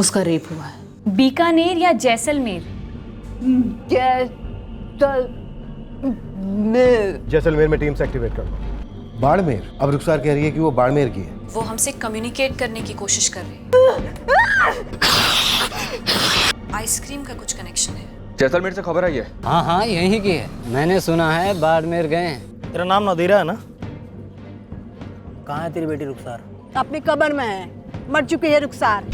उसका रेप हुआ है। बीकानेर या जैसलमेर? जैसलमेर में टीम से एक्टिवेट कर दो। बाड़मेर? अब रुखसार कह रही है कि वो बाड़मेर की है। वो हमसे कम्युनिकेट करने की कोशिश कर रही है। आइसक्रीम का कुछ कनेक्शन है। जैसलमेर से खबर आई है? हाँ यहीं की है। मैंने सुना है बाड़मेर गए हैं। तेरा नाम नादिरा है ना? कहाँ है तेरी बेटी रुखसार? अपनी कब्र में है, मर चुकी है रुखसार।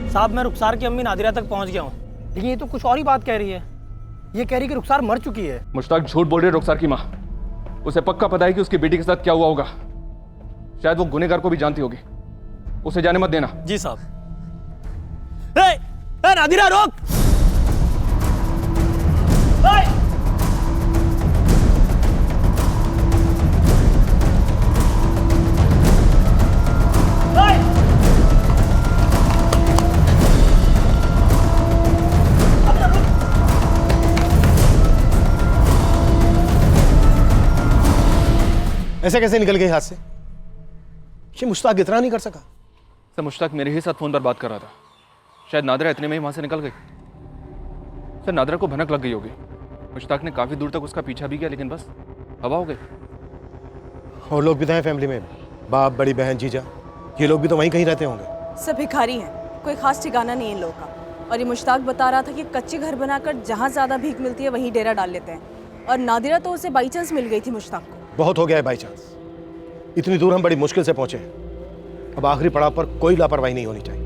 साहब मैं रुखसार की अम्मी नादिरा तक पहुँच गया हूँ, लेकिन ये तो कुछ और ही बात कह रही है। ये कह रही कि रुखसार मर चुकी है। मुश्ताक झूठ बोल रही है रुखसार की माँ। उसे पक्का पता है कि उसकी बेटी के साथ क्या हुआ होगा। शायद वो गुनहगार को भी जानती होगी। उसे जाने मत देना। जी साहब। नादिरा रोक! ऐसे कैसे निकल गई हाथ से? ये मुश्ताक इतना नहीं कर सका। सर मुश्ताक मेरे ही साथ फोन पर बात कर रहा था। शायद नादिरा इतने में ही वहां से निकल गई। सर नादिरा को भनक लग गई होगी। मुश्ताक ने काफी दूर तक उसका पीछा भी किया, लेकिन बस हवा हो गई। और लोग भी तो हैं फैमिली में, बाप, बड़ी बहन, जीजा, ये लोग भी तो वहीं कहीं रहते होंगे। सब भिखारी हैं, कोई खास ठिकाना नहीं है इन लोगों का। और ये मुश्ताक बता रहा था कि कच्चे घर बनाकर जहाँ ज़्यादा भीख मिलती है वहीं डेरा डाल लेते हैं। और नादिरा तो उसे बाई चांस मिल गई थी मुश्ताक को। बहुत हो गया है बाई चांस। इतनी दूर हम बड़ी मुश्किल से पहुंचे हैं। अब आखिरी पड़ाव पर कोई लापरवाही नहीं होनी चाहिए।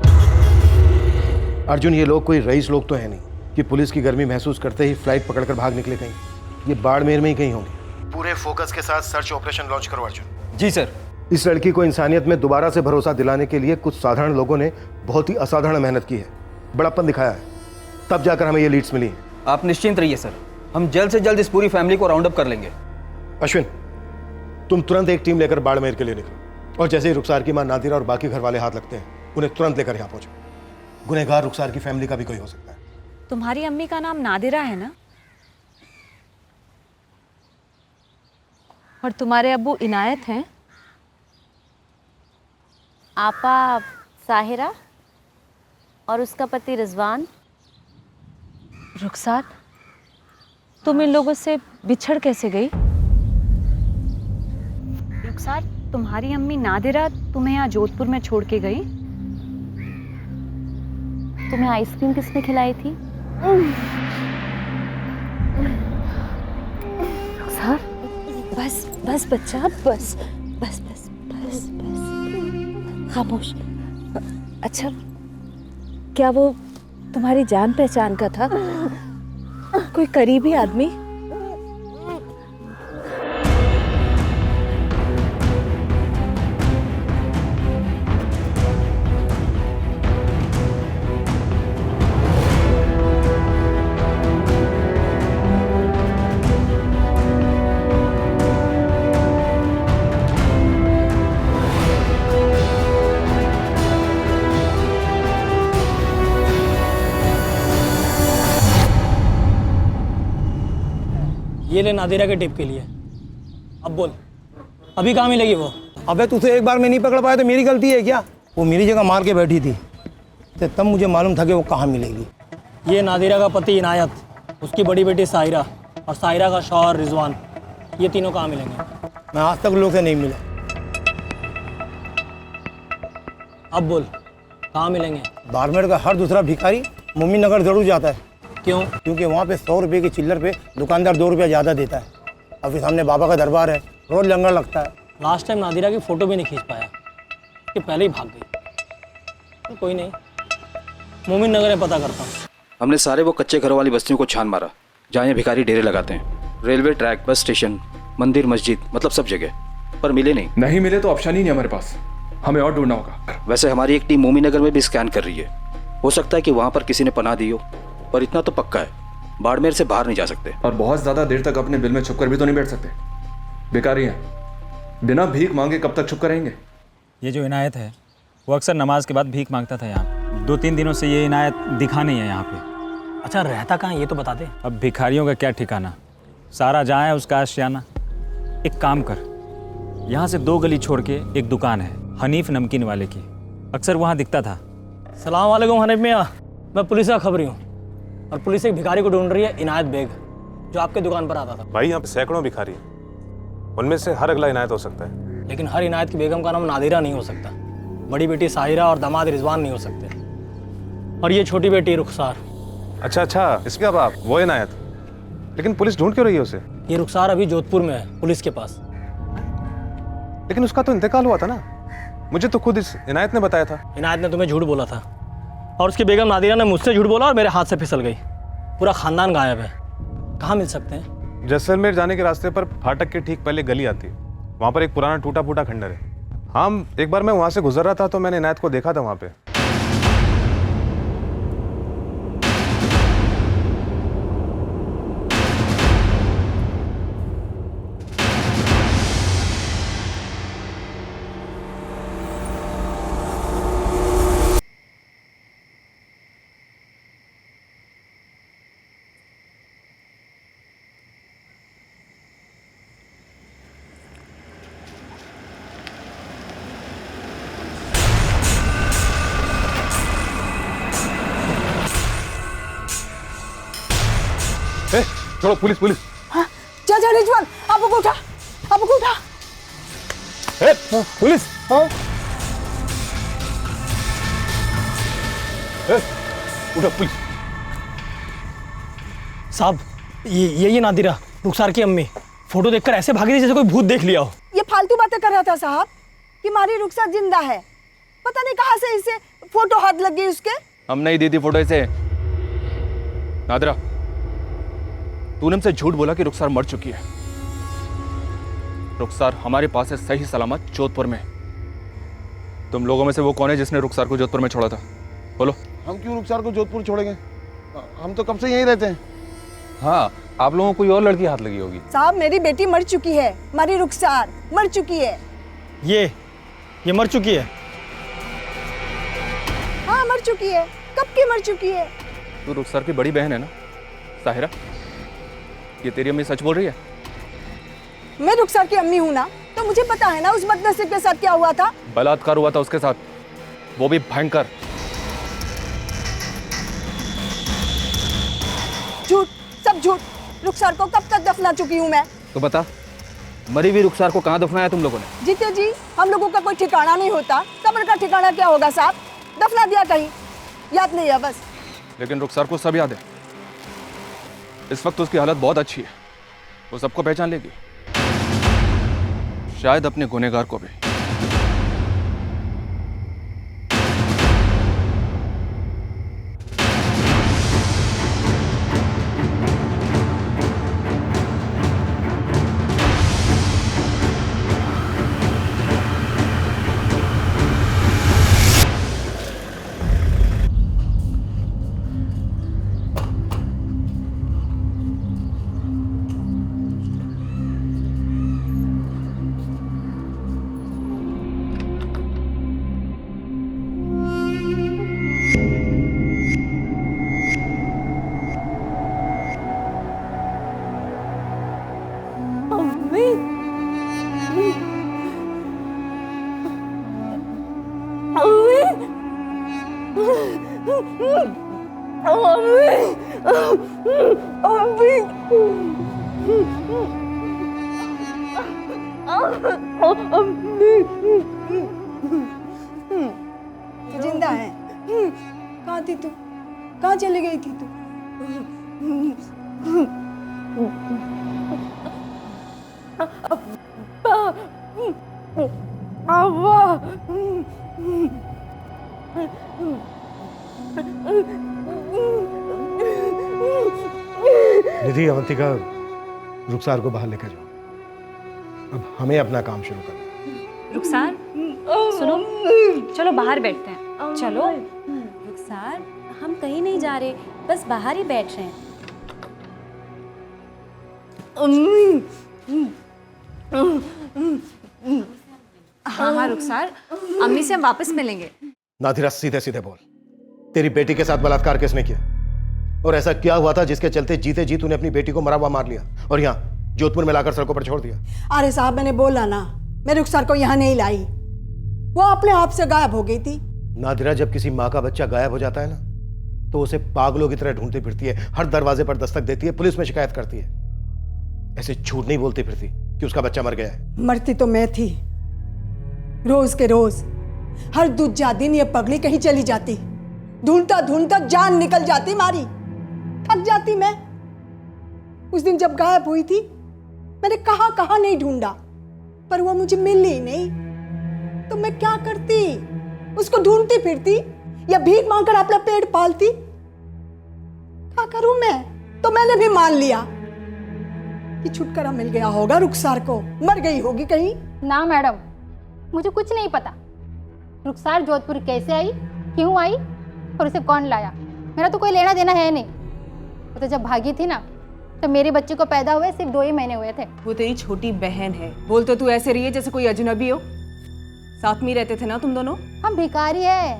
अर्जुन, ये लोग कोई रईस लोग तो है नहीं कि पुलिस की गर्मी महसूस करते ही फ्लाइट पकड़कर भाग निकले कहीं। ये बाड़मेर में ही कहीं होंगे। पूरे फोकस के साथ सर्च ऑपरेशन लॉन्च करो अर्जुन। जी सर। इस लड़की को इंसानियत में दोबारा से भरोसा दिलाने के लिए कुछ साधारण लोगों ने बहुत ही असाधारण मेहनत की है, बड़प्पन दिखाया है, तब जाकर हमें ये लीड्स मिली हैं। आप निश्चिंत रहिए सर, हम जल्द से जल्द इस पूरी फैमिली को राउंड अप कर लेंगे। अश्विन, तुम तुरंत एक टीम लेकर बाड़मेर के लिए निकलो, और जैसे ही रुखसार की मां नादिरा और बाकी घर वाले हाथ लगते हैं, उन्हें तुरंत लेकर यहाँ पहुंचो। गुनहगार रुखसार की फैमिली का भी कोई हो सकता है। तुम्हारी अम्मी का नाम नादिरा है ना? और तुम्हारे अब्बू इनायत हैं? आपा साहिरा और उसका पति रिजवान। रुखसार, तुम इन लोगों से बिछड़ कैसे गई? रुखसार, तुम्हारी अम्मी नादिरा तुम्हें यहाँ जोधपुर में छोड़ के गई? तुम्हें आइसक्रीम किसने खिलाई थी? रुखसार, बस बस बच्चा, बस बस बस बस बस, खामोश। अच्छा, क्या वो तुम्हारी जान पहचान का था? कोई करीबी आदमी? ये ले नादिरा के टिप के लिए। अब बोल, अभी कहाँ मिलेगी वो? अबे तुझे एक बार में नहीं पकड़ पाया तो मेरी गलती है क्या? वो मेरी जगह मार के बैठी थी, तो तब मुझे मालूम था कि वो कहाँ मिलेगी। ये नादिरा का पति इनायत, उसकी बड़ी बेटी साहिरा और साहिरा का शौहर रिजवान, ये तीनों कहाँ मिलेंगे? मैं आज तक लोग से नहीं मिला। अब बोल, कहाँ मिलेंगे? बाड़मेर का हर दूसरा भिखारी मोमिन नगर जरूर जाता है। क्यों? क्योंकि वहाँ पे 100 रुपये की चिल्लर पे दुकानदार 2 रुपया ज़्यादा देता है। और फिर सामने बाबा का दरबार है, रोज लंगर लगता है। लास्ट टाइम नादिरा की फ़ोटो भी नहीं खींच पाया, कि पहले ही भाग गई। तो कोई नहीं, मोमिन नगर में पता करता हूँ। हमने सारे वो कच्चे घरों वाली बस्तियों को छान मारा जहाँ ये भिखारी डेरे लगाते हैं। रेलवे ट्रैक, बस स्टेशन, मंदिर, मस्जिद, मतलब सब जगह, पर मिले नहीं मिले तो ऑप्शन ही नहीं हमारे पास, हमें और ढूंढना होगा। वैसे हमारी एक टीम मोमिन नगर में भी स्कैन कर रही है। हो सकता है कि वहाँ पर किसी ने पनाह दी हो, पर इतना तो पक्का है, बाड़मेर से बाहर नहीं जा सकते। और बहुत ज्यादा देर तक अपने बिल में छुप कर भी तो नहीं बैठ सकते। बेकारी हैं, बिना भीख मांगे कब तक छुप कर रहेंगे? ये जो इनायत है वो अक्सर नमाज के बाद भीख मांगता था यहाँ। 2-3 दिनों से ये इनायत दिखा नहीं है यहाँ पे। अच्छा, रहता कहाँ ये तो बता दे। अब भिखारियों का क्या ठिकाना, सारा जहाँ है उसका आशियाना। एक काम कर, यहाँ से 2 गली छोड़ के एक दुकान है हनीफ नमकीन वाले की, अक्सर वहाँ दिखता था। सलाम वालेकुम हनीफ मियाँ, मैं पुलिस का खबरी हूँ और पुलिस एक भिखारी को ढूंढ रही है, इनायत बेग, जो आपके दुकान पर आता था। भाई यहाँ पे सैकड़ों भिखारी हैं, उनमें से हर अगला इनायत हो सकता है। लेकिन हर इनायत की बेगम का नाम नादिरा नहीं हो सकता, बड़ी बेटी साहिरा और दामाद रिजवान नहीं हो सकते, और ये छोटी बेटी रुखसार। अच्छा, इसके अब आप वो इनायत, लेकिन पुलिस ढूंढ क्यों रही है उसे? ये रुखसार अभी जोधपुर में है, पुलिस के पास। लेकिन उसका तो इंतकाल हुआ था ना, मुझे तो खुद इस इनायत ने बताया था। इनायत ने तुम्हें झूठ बोला था और उसकी बेगम नादिरा ने मुझसे झूठ बोला और मेरे हाथ से फिसल गई। पूरा खानदान गायब है, कहाँ मिल सकते हैं? जैसलमेर जाने के रास्ते पर फाटक के ठीक पहले गली आती है, वहाँ पर एक पुराना टूटा फूटा खंडर है। हाँ, एक बार मैं वहाँ से गुजर रहा था तो मैंने इनायत को देखा था वहाँ पे। छोड़ो, पुलिस पुलिस। हाँ, जा रिजवान, आपको को उठा। पुलिस। हाँ, उठा पुलिस। साहब, ये नादिरा, रुखसार की अम्मी, फोटो देखकर ऐसे भागी थी जैसे कोई भूत देख लिया हो। ये फालतू बातें कर रहा था साहब कि हमारी रुखसार जिंदा है। पता नहीं कहाँ से इसे फोटो हाथ लग गई उसके। हम नहीं दी थी फोटो इसे। नादिरा, तूने हमसे झूठ बोला कि रुखसार मर चुकी है। रुखसार हमारे पास है सही सलामत जोधपुर में। तुम लोगों में से वो कौन है जिसने रुखसार को जोधपुर में छोड़ा था? बोलो। हम क्यों रुखसार को जोधपुर छोड़ेंगे? हम तो कब से यहीं रहते हैं। हाँ, आप लोगों को कोई और लड़की हाथ लगी होगी। साहब, मेरी बेटी मर चुकी है, हमारी रुखसार मर चुकी है। ये मर चुकी है? हाँ, मर चुकी है। कब की मर चुकी है? तू रुखसार की बड़ी बहन है ना साहिरा? ये तेरी अम्मी सच बोल रही है? मैं रुखसार की अम्मी हूँ ना, तो मुझे पता है ना उस बदनसीब के साथ क्या हुआ था। बलात्कार हुआ था उसके साथ, वो भी भयंकर। झूठ, सब झूठ। रुखसार को कब तक दफना चुकी हूँ मैं। तो बता, मरी हुई रुखसार को कहाँ दफनाया तुम लोगों ने? जीते जी, हम लोगों का कोई ठिकाना नहीं होता। कब्र का ठिकाना क्या होगा साहब? दफना दिया कहीं, याद नहीं है बस। लेकिन रुखसार को सब याद है। इस वक्त उसकी हालत बहुत अच्छी है, वो सबको पहचान लेगी, शायद अपने गुनहगार को भी। जिंदा है। कहाँ थी तू? कहाँ चली गई थी तू? निधि, अवंतिका, रुखसार को बाहर लेकर जाओ। अब हमें अपना काम शुरू करना है। रुखसार, सुनो, चलो बाहर बैठते हैं। चलो। रुखसार, हम कहीं नहीं जा रहे, बस बाहर ही बैठ रहे हैं। हाँ रुखसार, अम्मी से हम वापस मिलेंगे। नादिरा, सीधे सीधे बोल, तेरी बेटी के साथ बलात्कार किसने किया? और ऐसा क्या हुआ था जिसके चलते जीते जी तूने अपनी बेटी को मरा हुआ मार लिया और यहाँ जोधपुर में लाकर सड़कों पर छोड़ दिया? अरे साहब, मैंने बोला ना, मैं रुखसार को यहाँ नहीं लाई। वो अपने आप से गायब हो गई थी। नादिरा जब किसी माँ का बच्चा गायब हो जाता है ना, तो उसे पागलों की तरह ढूंढती फिरती है, हर दरवाजे पर दस्तक देती है, पुलिस में शिकायत करती है। ऐसे झूठ नहीं बोलती फिरती कि उसका बच्चा मर गया है। मरती तो मैं थी, रोज के रोज, हर दूजा दिन ये पगली कहीं चली जाती, ढूंढता ढूंढता जान निकल जाती मारी, थक जाती मैं। उस दिन जब गायब हुई थी, मैंने कहां कहां नहीं ढूंढा, पर वो मुझे मिली नहीं। तो मैं क्या करती? उसको ढूंढती फिरती या भीख मांगकर अपना पेट पालती? क्या करूं मैं? तो मैंने भी मान लिया कि छुटकारा मिल गया होगा रुखसार को, मर गई होगी कहीं। ना मैडम, मुझे कुछ नहीं पता। रुखसार जोधपुर कैसे आई, क्यों आई और उसे कौन लाया, मेरा तो कोई लेना देना है नहीं। वो तो जब भागी थी ना, तो मेरे बच्चे को पैदा हुए सिर्फ 2 ही महीने हुए थे। वो तेरी छोटी बहन है, बोल तो तू ऐसे रही है जैसे कोई अजनबी हो। साथ में ही रहते थे ना तुम दोनों? हम भिखारी है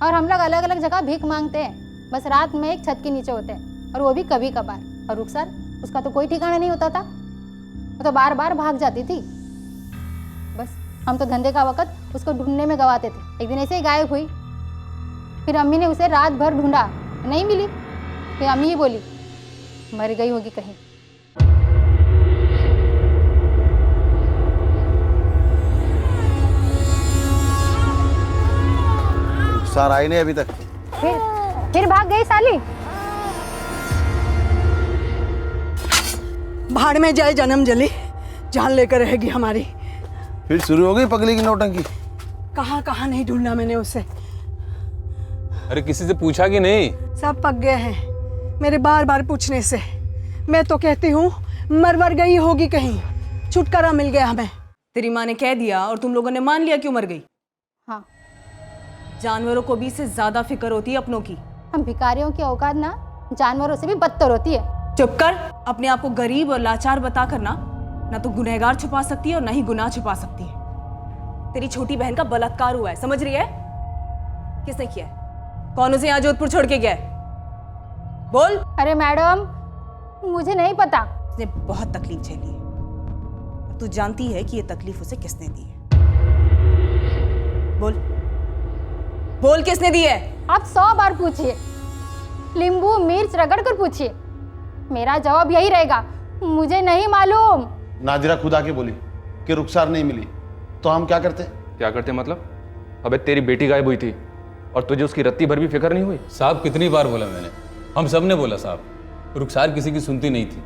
और हम लोग अलग अलग जगह भीख मांगते हैं, बस रात में एक छत के नीचे होते हैं, और वो भी कभी कभार। और रुखसार, उसका तो कोई ठिकाना नहीं होता था, वो तो बार बार भाग जाती थी। बस हम तो धंधे का वक्त उसको ढूंढने में गवाते थे। एक दिन ऐसे ही गायब हुई, फिर अम्मी ने उसे रात भर ढूंढा, नहीं मिली। फिर अम्मी ही बोली मर गई होगी कहीं। रुखसार आई नहीं अभी तक। फिर भाग गई साली। भाड़ में जाए जन्म जली, जान लेकर रहेगी हमारी। फिर शुरू हो गई पगली की नौटंकी। कहां कहां नहीं ढूंढना मैंने उसे। अरे किसी से पूछा कि नहीं? सब पक गए हैं मेरे बार बार पूछने से। मैं तो कहती हूँ मर गई होगी कहीं, छुटकारा मिल गया हमें। तेरी माँ ने कह दिया और तुम लोगों ने मान लिया क्यों मर गई? हाँ, जानवरों को भी इससे ज्यादा फिक्र होती है अपनों की। हम भिखारियों की औकात ना जानवरों से भी बदतर होती है। चुप कर। अपने आप को गरीब और लाचार बताकर ना तो गुनहगार छुपा सकती है और ना ही गुनाह छुपा सकती है। तेरी छोटी बहन का बलात्कार हुआ है, समझ रही है? किसने किया है? कौन उसे यहाँ जोधपुर छोड़ के गया है? बोल। अरे मैडम, मुझे नहीं पता। उसने बहुत तकलीफ झेली है और तू जानती है कि ये तकलीफ उसे किसने दी है। बोल बोल, किसने दी है? आप 100 बार पूछिए, नींबू मिर्च रगड़ कर पूछिए, मेरा जवाब यही रहेगा, मुझे नहीं मालूम। नादिरा खुद आके बोली कि रुखसार नहीं मिली, तो हम क्या करते? क्या करते मतलब? अबे तेरी बेटी गायब हुई थी और तुझे उसकी रत्ती भर भी फिक्र नहीं हुई? साहब कितनी बार बोला मैंने, हम सब ने बोला साहब, रुखसार किसी की सुनती नहीं थी।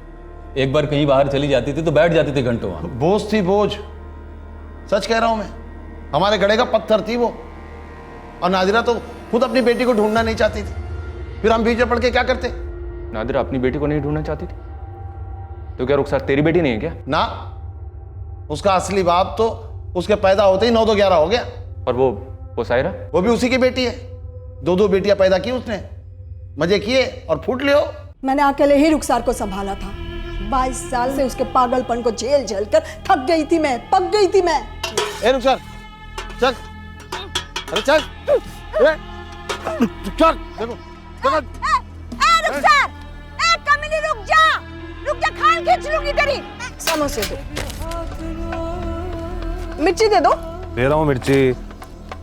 एक बार कहीं बाहर चली जाती थी तो बैठ जाती थी घंटों वहाँ। बोझ थी बोझ, सच कह रहा हूं मैं। हमारे गड़े का पत्थर थी वो। और नादिरा तो खुद अपनी बेटी को ढूंढना नहीं चाहती थी, फिर हम बीच में पड़ के क्या करते? नादिरा अपनी बेटी को नहीं ढूंढना चाहती थी तो क्या रुखसार तेरी बेटी नहीं है क्या? ना, उसका असली बाप तो उसके पैदा होते ही 9-11 हो गया। और वो सायरा, वो भी उसी की बेटी है। 2 बेटियां पैदा की उसने, मजे किए और फूट लियो। मैंने अकेले ही रुखसार को संभाला था। 22 साल से उसके पागलपन को झेल झेल कर थक गई थी मैं, पक गई थी मैं। ए रुखसार, चल, अरे चल, चल, देखो, चल। रुखसार, कमीनी रुक जा, खान खींच लूंगी तेरी। समोसे दो, मिर्ची दे दो। दे रहा हूँ मिर्ची।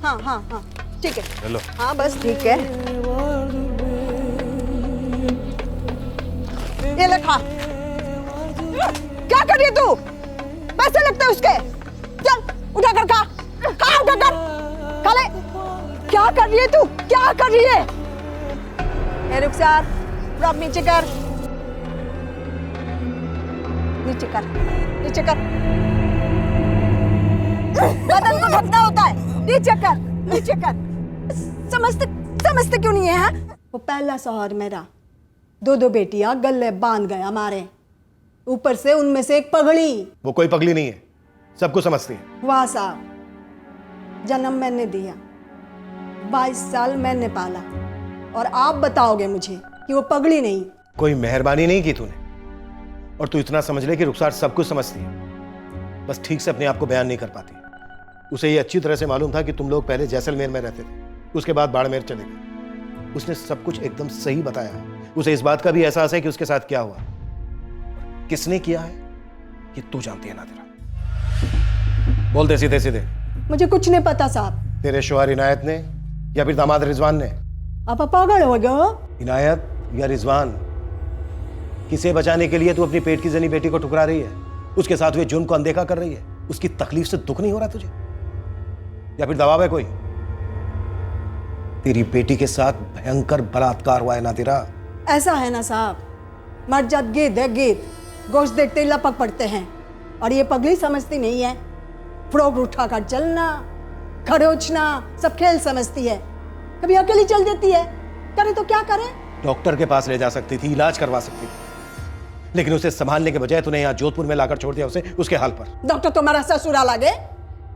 हाँ हाँ हाँ, ठीक है। चलो। हाँ बस ठीक है, ये ले खा। क्या कर रही है तू? पैसे लगते हैं उसके। चल उठा कर खा, खा उठा कर, खा ले। क्या कर रही है तू? क्या कर रही है? ए रुखसार, रब नीचे कर, नीचे कर, नीचे कर। बदन को ढकना होता है, नीचे कर, नीचे कर। समझते क्यों नहीं है? हाँ? वो पहला शौहर मेरा 2 बेटियां गले बांध गया हमारे, ऊपर से उनमें से एक पगड़ी। वो कोई पगली नहीं है, सब कुछ समझती है। वाह साहब, जन्म मैंने दिया, 22 साल मैंने पाला, और आप बताओगे मुझे कि वो पगड़ी नहीं? कोई मेहरबानी नहीं की तूने, और तू इतना समझ ले कि रुखसार सब कुछ समझती है, बस ठीक से अपने आप को बयान नहीं कर पाती। उसे ये अच्छी तरह से मालूम था कि तुम लोग पहले जैसलमेर में रहते थे, उसके बाद बाड़मेर चले गए। उसने सब कुछ एकदम सही बताया। उसे इस बात का भी एहसास है कि उसके साथ क्या हुआ, किसने किया है, ये तू जानती है नादिरा। बोल दे सीधे सीधे। मुझे कुछ नहीं पता साहब। तेरे शौहर इनायत ने या फिर दामाद रिजवान ने? आप पागल हो गए हो? इनायत या रिजवान, किसे बचाने के लिए तू अपनी पेट की जनी बेटी को ठुकरा रही है? उसके साथ हुए जुर्म को अनदेखा कर रही है? उसकी तकलीफ से दुख नहीं हो रहा तुझे? या फिर दबाव है कोई? तेरी बेटी के साथ भयंकर बलात्कार हुआ है नादिरा। ऐसा है ना साहब, मर्जाद गिद्ध है गिद्ध, गोश्त देखते ही लपक पड़ते हैं। और ये पगली समझती नहीं है, फ्रॉक उठाकर चलना, खरोचना सब खेल समझती है। कभी अकेली चल देती है, करे तो क्या करे? डॉक्टर के पास ले जा सकती थी, इलाज करवा सकती थी, लेकिन उसे संभालने के बजाय तूने यहाँ जोधपुर में लाकर छोड़ दिया उसे उसके हाल पर। डॉक्टर तुम्हारा ससुरा लगे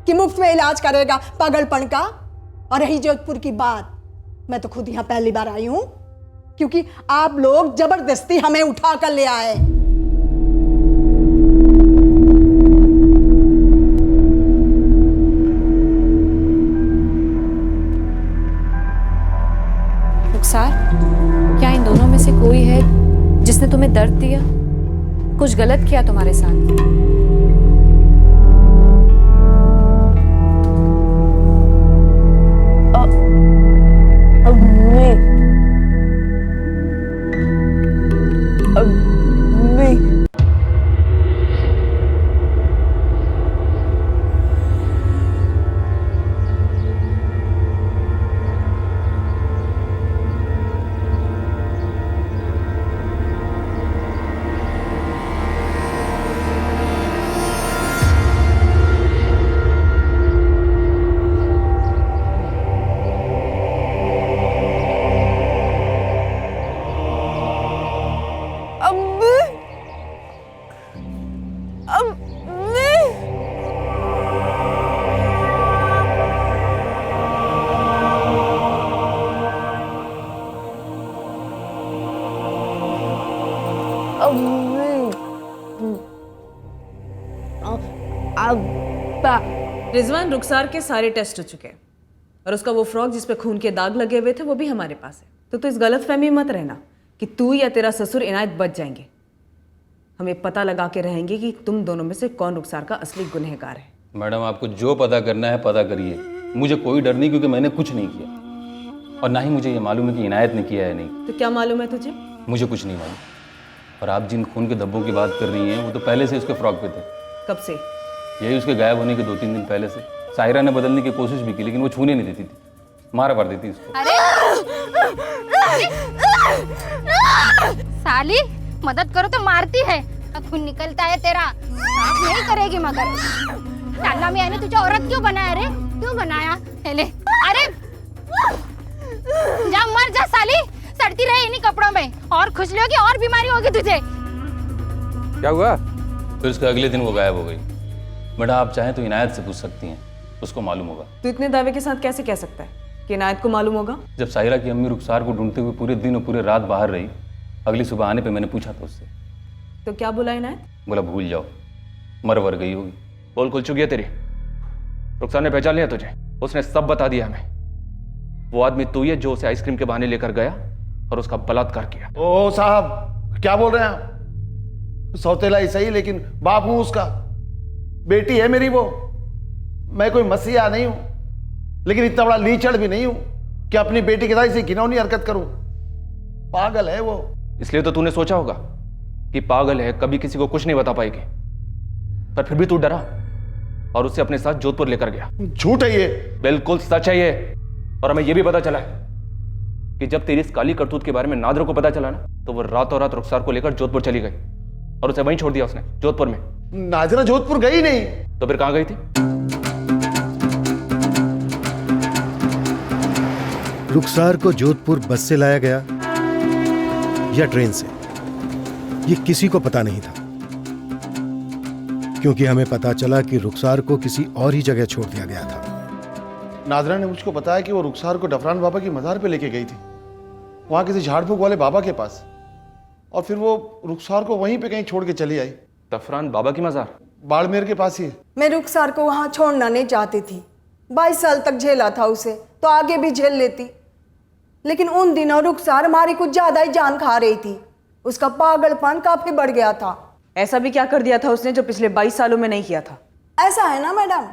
कि मुफ्त में इलाज करेगा पागलपन का। और रही जोधपुर की बात, मैं तो खुद यहाँ पहली बार आई हूं क्योंकि आप लोग जबरदस्ती हमें उठा कर ले आए। रुखसार, क्या इन दोनों में से कोई है जिसने तुम्हें दर्द दिया, कुछ गलत किया तुम्हारे साथ? रिजवान, रुखसार के सारे टेस्ट हो चुके हैं और उसका वो फ्रॉक जिस पे खून के दाग लगे हुए थे वो भी हमारे पास है। तो इस गलतफहमी मत रहना कि तू या तेरा ससुर इनायत बच जाएंगे। हमें पता लगा के रहेंगे कि तुम दोनों में से कौन रुखसार का असली गुनहगार है। मैडम, आपको जो पता करना है पता करिए, मुझे कोई डर नहीं क्योंकि मैंने कुछ नहीं किया और ना ही मुझे ये मालूम है कि इनायत ने किया है नहीं। तो क्या मालूम है तुझे? मुझे कुछ नहीं मालूम। और आप जिन खून के धब्बों की बात कर रही हैं वो तो पहले से उसके फ्रॉक पे थे। कब से? यही उसके गायब होने के 2-3 दिन पहले से। सायरा ने बदलने की कोशिश भी की लेकिन वो छूने नहीं देती थी, मारा कर देती उसको। साली, मदद करो तो मारती है। खून निकलता है तेरा, साफ नहीं करेगी मगर। टाला मियां ने तुझे औरत क्यों बनाया रे? क्यों बनाया? ले, अरे जा मर जा साली, सड़ती रहे इन्हीं कपड़ों में और खुजली होगी और बीमारी होगी तुझे। क्या हुआ? फिर उसके अगले दिन वो गायब हो गई। मैडम, आप चाहें तो इनायत से पूछ सकती हैं, उसको मालूम होगा। तू इतने दावे के साथ कैसे कह सकता है कि इनायत को मालूम होगा? जब सायरा की अम्मी रुखसार को ढूंढते हुए पूरे दिन और पूरे रात बाहर रही, अगली सुबह आने पे मैंने पूछा था उससे। तो क्या बोला इनायत? बोला भूल जाओ, मर गई होगी। बोल खुल चुकी है तेरी। रुखसार ने पहचान लिया तुझे, उसने सब बता दिया हमें। वो आदमी तू ही है जो उसे आइसक्रीम के बहाने लेकर गया और उसका बलात्कार किया। ओ साहब, क्या बोल रहे हैं आप? सौतेला ही सही लेकिन बाप हूं उसका। बेटी है मेरी वो। मैं कोई मसीहा नहीं हूं लेकिन इतना बड़ा लीचड़ भी नहीं हूं कि अपनी बेटी के साथ इसे घिनौनी हरकत करूं। पागल है वो। इसलिए तो तूने सोचा होगा कि पागल है, कभी किसी को कुछ नहीं बता पाएगी, पर फिर भी तू डरा और उसे अपने साथ जोधपुर लेकर गया। झूठ है ये। बिल्कुल सच है ये। और हमें यह भी पता चला है कि जब तेरी इस काली करतूत के बारे में नादरा को पता चला ना, तो वो रातों रात रुखसार को लेकर जोधपुर चली गई और उसे वहीं छोड़ दिया उसने, जोधपुर में। नादिरा जोधपुर गई नहीं। तो फिर कहां गई थी? रुखसार को जोधपुर बस से लाया गया या ट्रेन से, ये किसी को पता नहीं था, क्योंकि हमें पता चला कि रुखसार को किसी और ही जगह छोड़ दिया गया था। नादिरा ने मुझको बताया कि वो रुखसार को डफरान बाबा की मज़ार पे लेके गई थी, वहां किसी झाड़ फूक वाले बाबा के पास, और फिर वो रुखसार को वहीं पे कहीं छोड़ के चली आई। डफरान बाबा की मज़ार? बाड़मेर के पास ही। मैं रुखसार को वहां छोड़ना नहीं चाहती थी। 22 साल तक झेला था उसे, तो आगे भी झेल लेती, लेकिन उन दिनों रुखसार हमारी कुछ ज्यादा ही जान खा रही थी। उसका पागलपन काफी बढ़ गया था। ऐसा भी क्या कर दिया था उसने जो पिछले 22 सालों में नहीं किया था? ऐसा है ना मैडम,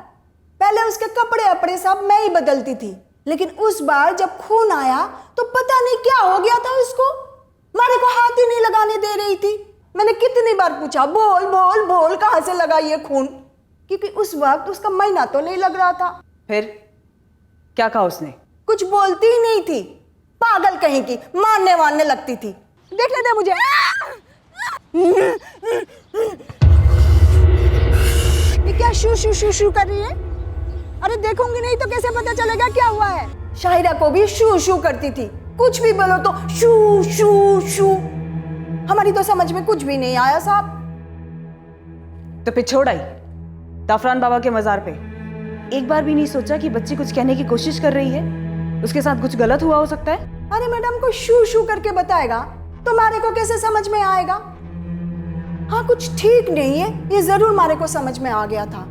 पहले उसके कपड़े अपड़े सब मैं ही बदलती थी, लेकिन उस बार जब खून आया तो पता नहीं क्या हो गया था उसको, मारे को हाथ ही नहीं लगाने दे रही थी। मैंने कितनी बार पूछा, बोल बोल बोल कहाँ से लगा ये खून, क्योंकि उस वक्त उसका महीना तो नहीं लग रहा था। फिर क्या कहा उसने? कुछ बोलती ही नहीं थी, पागल कहीं की, मारने वारने लगती थी। देखने दे मुझे। ये क्या शू शू शू शू कर रही है? अरे देखूंगी नहीं तो कैसे पता चलेगा क्या हुआ है? शाहिरा को भी शू शू करती थी, कुछ भी बोलो तो शू शू शू। हमारी तो समझ में कुछ भी नहीं आया साहब। तो फिर छोड़ आई जाफरान बाबा के मजार पे। एक बार भी नहीं सोचा कि बच्ची कुछ कहने की कोशिश कर रही है, उसके साथ कुछ गलत हुआ हो सकता है? अरे मैडम को शू शू करके बताएगा तो मारे को कैसे समझ में आएगा? हाँ कुछ ठीक नहीं है, ये जरूर मारे को समझ में आ गया था,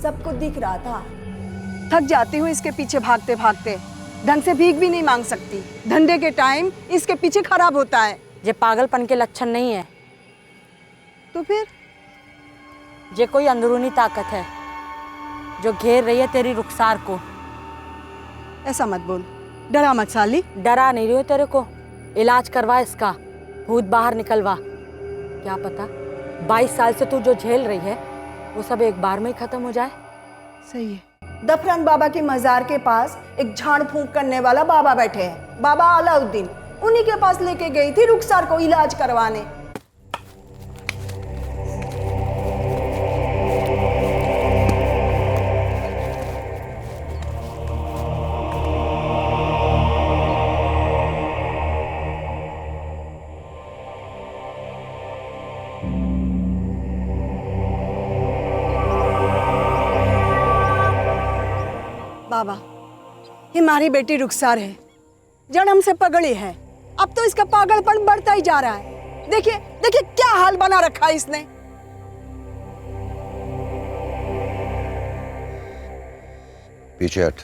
सबको दिख रहा था। थक जाती हूँ इसके पीछे भागते भागते, ढंग से भीख भी नहीं मांग सकती। धंधे के टाइम इसके पीछे खराब होता है। ये पागलपन के लक्षण नहीं है, तो फिर ये कोई अंदरूनी ताकत है जो घेर रही है तेरी रुखसार को। ऐसा मत बोल, डरा मत साली। डरा नहीं रही हो तेरे को, इलाज करवा इसका, भूत बाहर निकलवा। क्या पता 22 साल से तू जो झेल रही है वो सब एक बार में ही खत्म हो जाए। सही है। दफरान बाबा के मजार के पास एक झाड़ फूंक करने वाला बाबा बैठे हैं, बाबा अलाउद्दीन। उन्हीं के पास लेके गई थी रुखसार को इलाज करवाने। बाबा, ये हमारी बेटी रुखसार है, जन्म से पगड़ी है। अब तो इसका पागलपन बढ़ता ही जा रहा है। देखिए देखिए क्या हाल बना रखा है इसने। पीछे हट।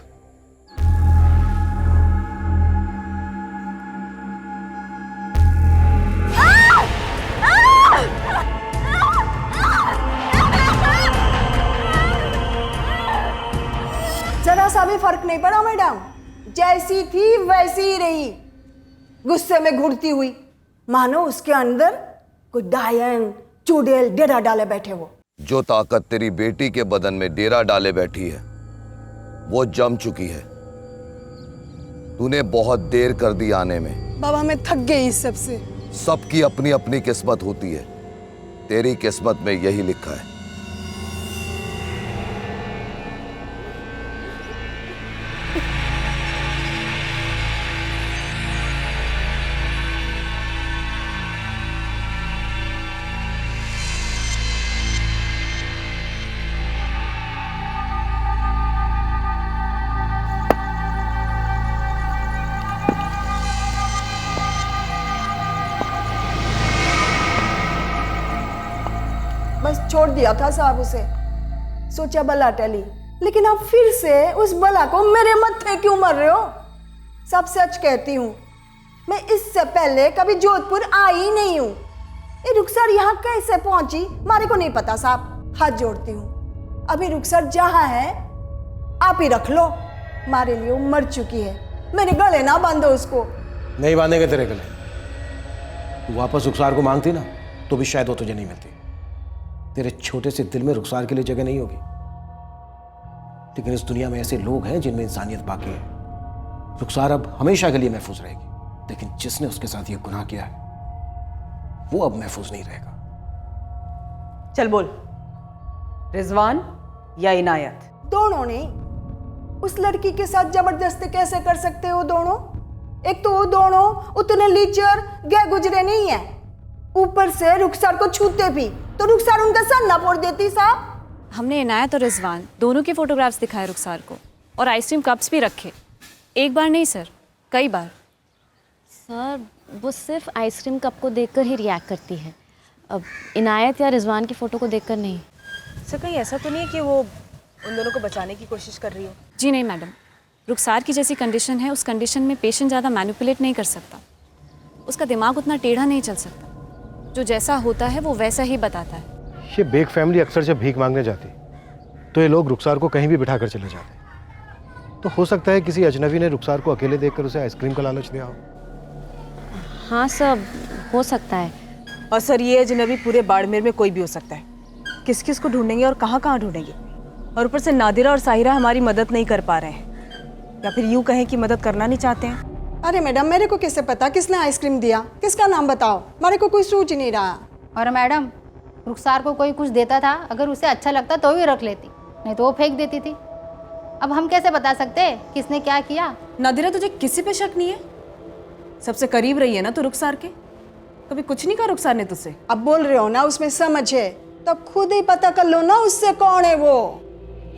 जरा सा भी फर्क नहीं पड़ा मैडम, जैसी थी वैसी ही रही, गुस्से में घुड़ती हुई, मानो उसके अंदर कोई डायन चुड़ैल डेरा डाले बैठे। वो जो ताकत तेरी बेटी के बदन में डेरा डाले बैठी है वो जम चुकी है। तूने बहुत देर कर दी आने में। बाबा मैं थक गई इस सब से। सबकी अपनी अपनी किस्मत होती है, तेरी किस्मत में यही लिखा है। बस छोड़ दिया था साहब उसे, सोचा बला टली, लेकिन अब फिर से उस बला को मेरे मत्थे क्यों मर रहे हो? सब सच कहती हूँ, मैं इससे पहले कभी जोधपुर आई नहीं हूँ। ये रुखसर यहाँ कैसे पहुंची मारे को नहीं पता साहब। हाथ जोड़ती हूँ, अभी रुखसर जहाँ है आप ही रख लो, मारे लिए मर चुकी है, मेरे गले ना बांधो उसको। नहीं बांधेंगे तेरे गले। तू वापस रुखसार को मांगती ना तो भी शायद वो तुझे नहीं मिलती। तेरे छोटे से दिल में रुखसार के लिए जगह नहीं होगी, लेकिन इस दुनिया में ऐसे लोग हैं जिनमें इंसानियत बाकी है। रुखसार अब हमेशा के लिए महफूज रहेगी, लेकिन जिसने उसके साथ ये गुनाह किया है वो अब महफूज नहीं रहेगा। चल बोल, रिजवान या इनायत? दोनों ने। उस लड़की के साथ जबरदस्ती कैसे कर सकते हो दोनों? एक तो वो दोनों उतने लीचर गए गुजरे नहीं है, ऊपर से रुखसार को छूते भी तो रुखसार उनका सर ना फोड़ देती साहब। हमने इनायत और रिजवान दोनों के फोटोग्राफ्स दिखाए रुखसार को, और आइसक्रीम कप्स भी रखे। एक बार नहीं सर, कई बार। सर वो सिर्फ आइसक्रीम कप को देखकर ही रिएक्ट करती है, अब इनायत या रिजवान की फ़ोटो को देखकर नहीं। सर कहीं ऐसा तो नहीं है कि वो उन दोनों को बचाने की कोशिश कर रही हो? जी नहीं मैडम, रुखसार की जैसी कंडीशन है, उस कंडीशन में पेशेंट ज़्यादा मैनिपुलेट नहीं कर सकता, उसका दिमाग उतना टेढ़ा नहीं चल सकता, जो जैसा होता है वो वैसा ही बताता है। ये बेग फैमिली अक्सर जब भीख मांगने जाती तो ये लोग रुखसार को कहीं भी बिठा कर चले जाते, तो हो सकता है किसी अजनबी ने रुखसार को अकेले देखकर उसे आइसक्रीम का लालच दिया हो। हाँ सर, हो सकता है। और सर ये अजनबी पूरे बाड़मेर में कोई भी हो सकता है। किस किस को ढूंढेंगे और कहाँ कहाँ ढूंढेंगे? और ऊपर से नादिरा और साहिरा हमारी मदद नहीं कर पा रहे हैं, या फिर यूँ कहें कि मदद करना नहीं चाहते हैं। अरे मैडम, मेरे को कैसे पता किसने आइसक्रीम दिया? किसका नाम बताओ, मेरे को कोई सूझ नहीं रहा। और मैडम, रुखसार को कोई कुछ देता था, अगर उसे अच्छा लगता तो भी रख लेती, नहीं तो वो फेंक देती थी। अब हम कैसे बता सकते किसने क्या किया? नादिरा, तुझे किसी पे शक नहीं है? सबसे करीब रही है ना तो रुखसार के, कभी कुछ नहीं कहा रुखसार ने तुझसे? अब बोल रहे हो ना उसमें समझ है, तो खुद ही पता कर लो ना उससे कौन है वो।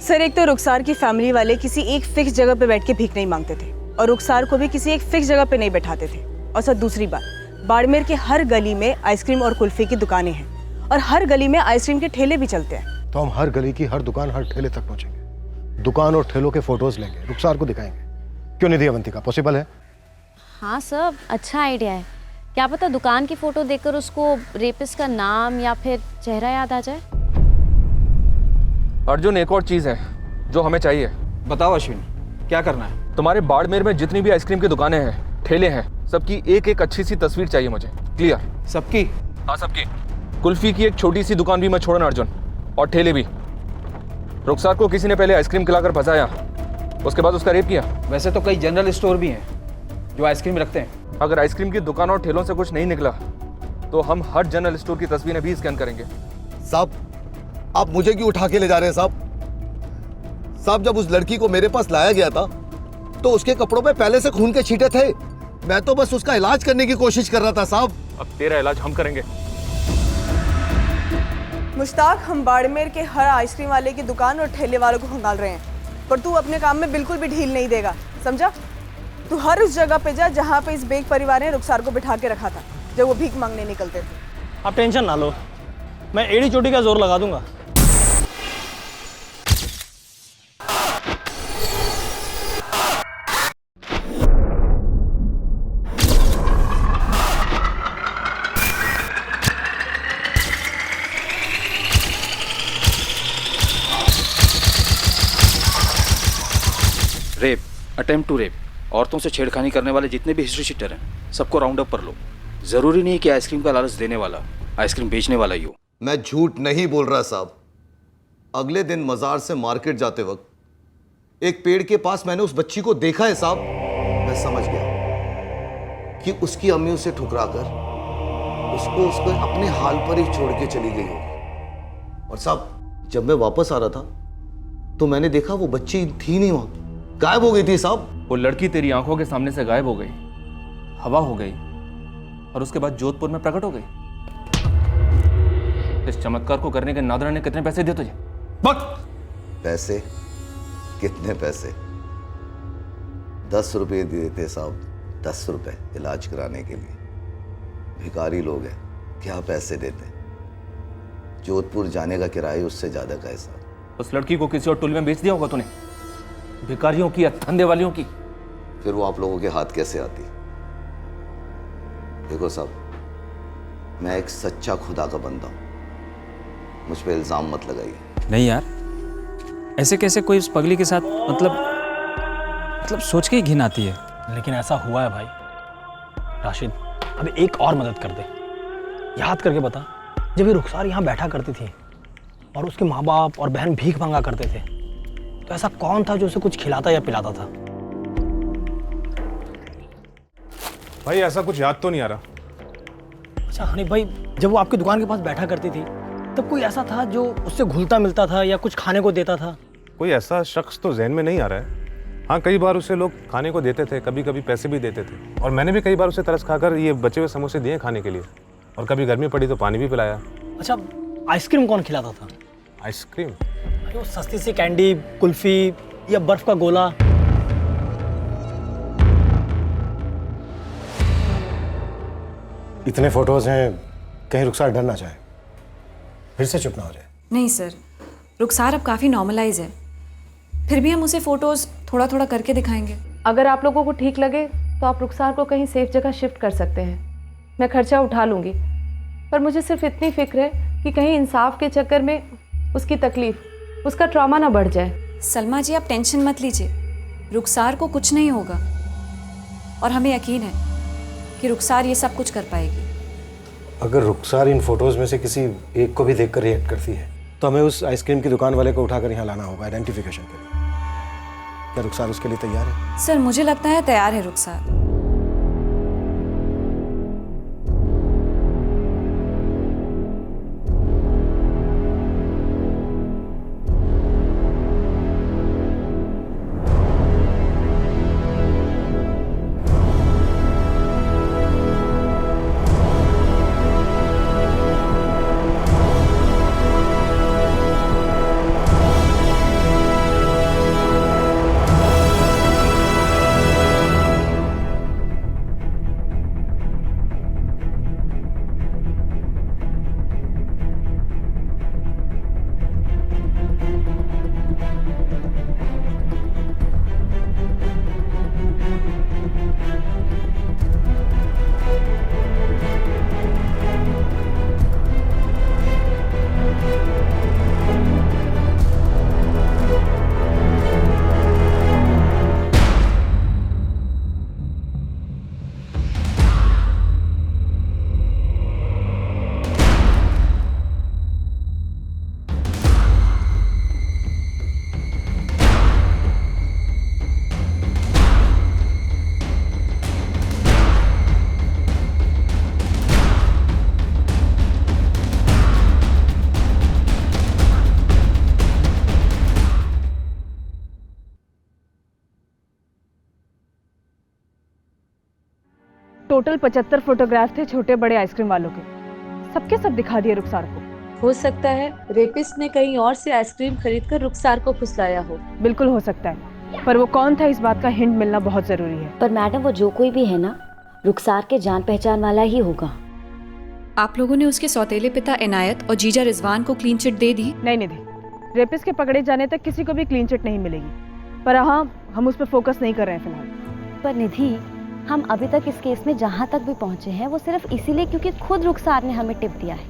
सर, एक तो रुखसार की फैमिली वाले किसी एक फिक्स जगह पे बैठ के भीख नहीं मांगते थे, और रुखसार को भी किसी एक फिक्स जगह पे नहीं बैठाते थे। और सर दूसरी बात, बाड़मेर के हर गली में आइसक्रीम और कुल्फी की दुकानें हैं, और हर गली में आइसक्रीम के ठेले भी चलते हैं। तो हम हर गली की हर दुकान, हर ठेले तक पहुंचेंगे, दुकान और ठेलों के फोटोज लेंगे, रुखसार को दिखाएंगे। क्यों नहीं दिया अवंतिका? पॉसिबल है? हाँ सर, अच्छा आइडिया है। क्या पता दुकान की फ़ोटो देखकर उसको रेपिस्ट का नाम या फिर चेहरा याद आ जाए। अर्जुन, एक और चीज़ है जो हमें चाहिए। बताओ अश्विन, क्या करना है? तुम्हारे बाड़मेर में जितनी भी आइसक्रीम की दुकानें हैं, ठेले हैं, सबकी एक एक अच्छी सी तस्वीर चाहिए मुझे। क्लियर? सबकी? हाँ, सबकी। कुल्फी की एक छोटी सी दुकान भी मत छोड़ना अर्जुन, और ठेले भी। रुखसार को किसी ने पहले आइसक्रीम खिलाकर फंसाया, उसके बाद उसका रेप किया। वैसे तो कई जनरल स्टोर भी हैं जो आइसक्रीम रखते हैं। अगर आइसक्रीम की दुकान और ठेलों से कुछ नहीं निकला तो हम हर जनरल स्टोर की तस्वीरें भी स्कैन करेंगे। साहब, आप मुझे क्यों उठा के ले जा रहे हैं साहब? साहब, जब उस लड़की को मेरे पास लाया गया था तो उसके कपड़ों पे पहले से खून के छींटे थे। मैं तो बस उसका इलाज करने की कोशिश कर रहा था साहब। अब तेरा इलाज हम करेंगे। मुश्ताक, हम बाड़मेर के हर आइसक्रीम वाले की दुकान और ठेले वालों को खंगाल रहे हैं, पर तू अपने काम में बिल्कुल भी ढील नहीं देगा, समझा? तू हर उस जगह पे जा जहाँ पे इस बेग परिवार ने रुखसार को बिठा के रखा था जब वो भीख मांगने निकलते थे। आप टेंशन ना लो, मैं एड़ी चोटी का जोर लगा दूंगा। रेप, अटेम्प्ट टू रेप, औरतों से छेड़खानी करने वाले जितने भी हिस्ट्री शीटर हैं सबको राउंड अप कर लो। जरूरी नहीं कि आइसक्रीम का लालच देने वाला आइसक्रीम बेचने वाला ही हो। मैं झूठ नहीं बोल रहा साहब। अगले दिन मजार से मार्केट जाते वक्त एक पेड़ के पास मैंने उस बच्ची को देखा है साहब। मैं समझ गया कि उसकी अम्मी उसे ठुकराकर उसको अपने हाल पर ही छोड़ के चली गई होगी। और साहब, जब मैं वापस आ रहा था तो मैंने देखा वो बच्ची थी नहीं, वहां गायब हो गई थी साहब। वो लड़की तेरी आंखों के सामने से गायब हो गई, हवा हो गई, और उसके बाद जोधपुर में प्रकट हो गई। इस चमत्कार को करने के नादरा ने कितने पैसे दिए तुझे? पैसे? कितने पैसे? 10 रुपये दिए थे साहब, 10 रुपये इलाज कराने के लिए। भिखारी लोग हैं, क्या पैसे देते? जोधपुर जाने का किराया उससे ज्यादा का है साहब। उस लड़की को किसी और टोली में बेच दिया होगा तूने, भिखारियों की या धंधे वालियों की। फिर वो आप लोगों के हाथ कैसे आती? देखो साहब, मैं एक सच्चा खुदा का बंदा हूं, मुझ पे इल्जाम मत लगाइए। नहीं यार, ऐसे कैसे कोई उस पगली के साथ, मतलब सोच के ही घिन आती है। लेकिन ऐसा हुआ है भाई। राशिद, अब एक और मदद कर दे। याद करके बता, जब ये रुखसार यहाँ बैठा करती थी और उसके माँ बाप और बहन भीख मांगा करते थे, तो ऐसा कौन था जो उसे कुछ खिलाता या पिलाता था? भाई ऐसा कुछ याद तो नहीं आ रहा। अच्छा हनीफ भाई, जब वो आपकी दुकान के पास बैठा करती थी तब कोई ऐसा था जो उससे घुलता मिलता था या कुछ खाने को देता था? कोई ऐसा शख्स तो जहन में नहीं आ रहा है। हाँ, कई बार उसे लोग खाने को देते थे, कभी कभी पैसे भी देते थे, और मैंने भी कई बार उसे तरस खाकर ये बचे हुए समोसे दिए खाने के लिए, और कभी गर्मी पड़ी तो पानी भी पिलाया। अच्छा, आइसक्रीम कौन खिलाता था? आइसक्रीम? वो सस्ती सी कैंडी, कुल्फी या बर्फ का गोला? इतने फोटोज हैं, कहीं रुखसार डर ना जाए, फिर से चुप ना हो जाए। नहीं सर, रुखसार अब काफ़ी नॉर्मलाइज है, फिर भी हम उसे फ़ोटोज़ थोड़ा थोड़ा करके दिखाएंगे। अगर आप लोगों को ठीक लगे तो आप रुखसार को कहीं सेफ जगह शिफ्ट कर सकते हैं। मैं खर्चा उठा लूँगी, पर मुझे सिर्फ इतनी फिक्र है कि कहीं इंसाफ के चक्कर में उसकी तकलीफ, उसका ट्रॉमा ना बढ़ जाए। सलमा जी, आप टेंशन मत लीजिए, रुखसार को कुछ नहीं होगा और हमें यकीन है कि रुखसार ये सब कुछ कर पाएगी। अगर रुखसार इन फोटोज में से किसी एक को भी देखकर रिएक्ट करती है तो हमें उस आइसक्रीम की दुकान वाले को उठाकर यहाँ लाना होगा आइडेंटिफिकेशन के लिए। क्या रुखसार उसके लिए तैयार है? सर मुझे लगता है तैयार है रुखसार। टोटल 75 फोटोग्राफ थे छोटे बड़े आइसक्रीम वालों के, सबके सब दिखा दिए रुखसार को। हो सकता है रेपिस्ट ने कहीं और से आइसक्रीम खरीदकर रुखसार को फुसलाया हो। बिल्कुल हो सकता है, पर वो कौन था इस बात का हिंट मिलना बहुत जरूरी है। पर मैडम वो जो कोई भी है ना, रुखसार के जान पहचान वाला ही होगा। आप लोगों ने उसके सौतेले पिता इनायत और जीजा रिजवान को क्लीन चिट दे दी? नहीं निधि, रेपिस्ट के पकड़े जाने तक किसी को भी क्लीन चिट नहीं मिलेगी, पर हाँ हम उस पर फोकस नहीं कर रहे हैं फिलहाल। पर निधि, हम अभी तक इस केस में जहाँ तक भी पहुँचे हैं वो सिर्फ इसीलिए क्योंकि खुद रुखसार ने हमें टिप दिया है,